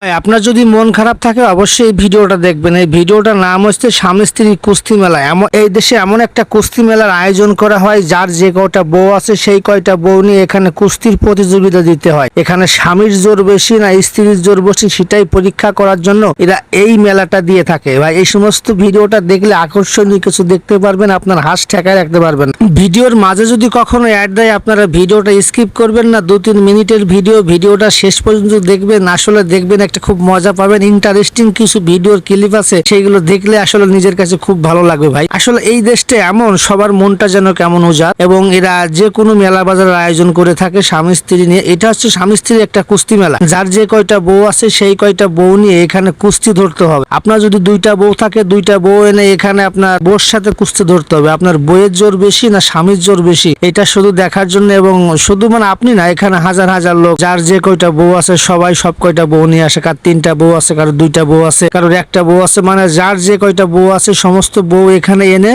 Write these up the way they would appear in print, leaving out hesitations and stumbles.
আপনার যদি মন খারাপ থাকে অবশ্যই এই ভিডিওটা দেখবেন। এই ভিডিওটার নাম হচ্ছে স্বামী স্ত্রী কুস্তি মেলা। এই দেশে এমন একটা কুস্তি মেলার আয়োজন করা হয়, যার যে কয়টা বউ আছে সেই কয়টা বউ নিয়ে এখানে কুস্তির প্রতিযোগিতা দিতে হয়। এখানে স্বামীর জোর বেশি না স্ত্রীর জোর বেশি সেটাই পরীক্ষা করার জন্য এরা এই মেলাটা দিয়ে থাকে। ভাই এই সমস্ত ভিডিওটা দেখলে আকর্ষণীয় কিছু দেখতে পারবেন, আপনার হাস ঠেকায় রাখতে পারবেন। ভিডিওর মাঝে যদি কখনো অ্যাড দেয় আপনারা ভিডিওটা স্কিপ করবেন না। 2-3 মিনিটের ভিডিওটা শেষ পর্যন্ত দেখবেন। আসলে দেখবেন একটা খুব মজা পাবেন, ইন্টারেস্টিং কিছু ভিডিওর ক্লিপ আছে, সেইগুলো দেখলে আসলে নিজের কাছে খুব ভালো লাগবে। ভাই আসলে এই দেশটা এমন, সবার মনটা যেন কেমন উজাড়, এবং এরা যে কোনো মেলা বাজারের আয়োজন করে থাকে স্বামী স্ত্রী নিয়ে। এটা হচ্ছে স্বামী স্ত্রীর একটা কুস্তি মেলা, যার যে কয়টা বউ আছে সেই কয়টা বউ নিয়ে এখানে কুস্তি ধরতে হবে। আপনার যদি 2টা বউ থাকে 2টা বউ এনে এখানে আপনার বউর সাথে কুস্তি ধরতে হবে। আপনার বইয়ের জোর বেশি না স্বামীর জোর বেশি এটা শুধু দেখার জন্য, এবং শুধু মানে আপনি না, এখানে হাজার হাজার লোক যার যে কয়টা বউ আছে সবাই সব কয়টা বউ নিয়ে আসে। কার 3টা বউ আছে, কারো 2টা বউ আছে, কারোর 1টা বউ আছে, মানে যার যে কয়টা বউ আছে সমস্ত বউ এখানে এনে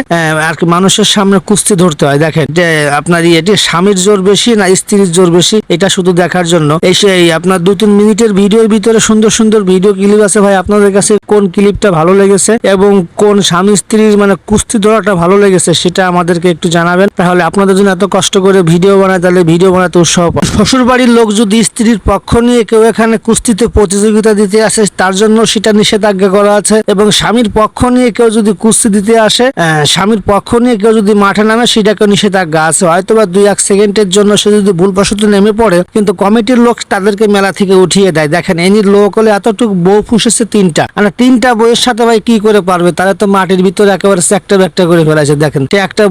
আর কি মানুষের সামনে কুস্তি ধরতে হয়। দেখেন যে আপনার এটি স্বামীর জোর বেশি না স্ত্রীর জোর বেশি এটা শুধু দেখার জন্য। এই আপনার 2-3 মিনিটের ভিডিওর ভিতরে সুন্দর সুন্দর ভিডিও ক্লিপ আছে। ভাই আপনাদের কাছে কোন ক্লিপটা ভালো লেগেছে এবং কোন স্বামী স্ত্রীর মানে কুস্তি ধরাটা ভালো লেগেছে সেটা আমাদেরকে একটু জানাবেন। তাহলে আপনাদের জন্য এত কষ্ট করে ভিডিও বানায়, তাহলে ভিডিও বানাতে উৎসাহ পায়। শ্বশুর বাড়ির লোক যদি স্ত্রীর পক্ষ নিয়ে কেউ এখানে কুস্তিতে প্রতিযোগিতা দিতে আসে তার জন্য সেটা নিষেধাজ্ঞা করা আছে, এবং স্বামীর পক্ষ নিয়ে কেউ যদি কুস্তি দিতে আসে, স্বামীর পক্ষ নিয়ে কেউ যদি মাঠে নামে সেটাকে নিষেধাজ্ঞা আছে। হয়তোবা 2-1 সেকেন্ডের জন্য সে যদি ভুলবশত নেমে পড়ে, কিন্তু কমিটির লোক তাদেরকে মেলা থেকে উঠিয়ে দেয়। দেখেন এনির লোক হলে এতটুকু বউ ফুসেছে 3টা, মানে 3টা বউয়ের সাথে ভাই কি করে পারবে? তারা তো মাটির ভিতরে একেবারে একটা ব্যাকটা করে ফেলেছে। দেখেন সে একটা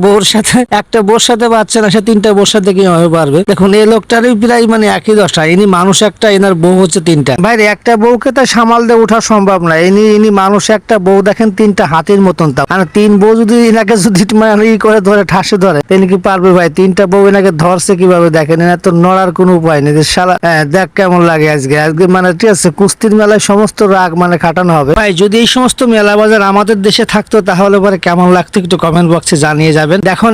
বউর সাথে পারছে না, সে 3টা বউর সাথে কিভাবে পারবে? দেখুন এই লোকটারই প্রায় মানে একই দশা। ইনি মানুষ একটা, এনার বউ হচ্ছে 3টা। ভাই একটা বউকে তো সামাল দিয়ে ওঠা সম্ভব না। ইনি মানুষ একটা, বউ দেখেন 3টা হাতির মতন। তা মানে 3 বউ যদি এনাকে যদি মানে ই করে ধরে ঠাসে ধরে তিনি কি পারবে? ভাই 3টা বউ এনাকে ধরছে কিভাবে? দেখেন এনার তো নড়ার কোনো উপায় নেই। শালা দেখ কেমন লাগে আজকে মানে ঠিক আছে কুস্তির মেলায় সমস্ত রাগ মানে খাটানো হবে। ভাই যদি এই সমস্ত মেলা বাজার আমাদের দেশে থাকতো তাহলে পরে কেমন লাগতো একটু কমেন্ট বক্সে জানিয়ে যাবেন। দেখুন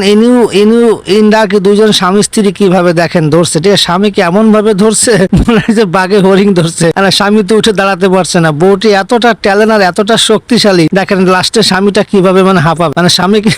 ইনরা কি 2জন স্বামী স্ত্রী কিভাবে দেখেন ধরছে, ঠিক আছে? স্বামীকে এমন ভাবে ধরছে মনে হয় যে বাঘে হরিণ ধরছে। স্বামী তো উঠে দাঁড়াতে পারছে না। বউটি এতটা ট্যালেন্ট আর এতটা শক্তিশালী, দেখেন লাস্টে স্বামীটা কিভাবে মানে হাঁপাবে। মানে স্বামীকে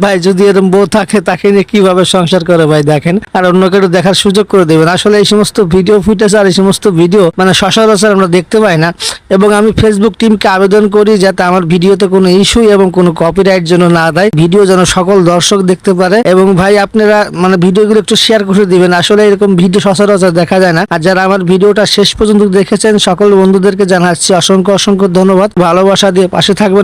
ভাই যদি এরকম বউ থাকে তাকে নিয়ে কিভাবে সংসার করে ভাই দেখেন, আর অন্য কেউ দেখার সুযোগ করে দেবেন। আসলে এই সমস্ত ভিডিও ফুটেজ আর এই সমস্ত ভিডিও মানে সচরাচর আমরা দেখতে পাই না, এবং আমি ফেসবুক টিমকে আবেদন করি যাতে আমার ভিডিওতে কোনো ইস্যু এবং কোনো কপিরাইট যেন না দেয়, ভিডিও যেন সকল দর্শক দেখতে পারে। এবং ভাই আপনারা মানে ভিডিওগুলো একটু শেয়ার করে দিবেন। আসলে এরকম ভিডিও সচরাচর দেখা যায় না। আর যারা আমার ভিডিওটা শেষ পর্যন্ত দেখেছেন সকল বন্ধুদেরকে জানাচ্ছি অসংখ্য ধন্যবাদ। ভালোবাসা দিয়ে পাশে থাকবেন।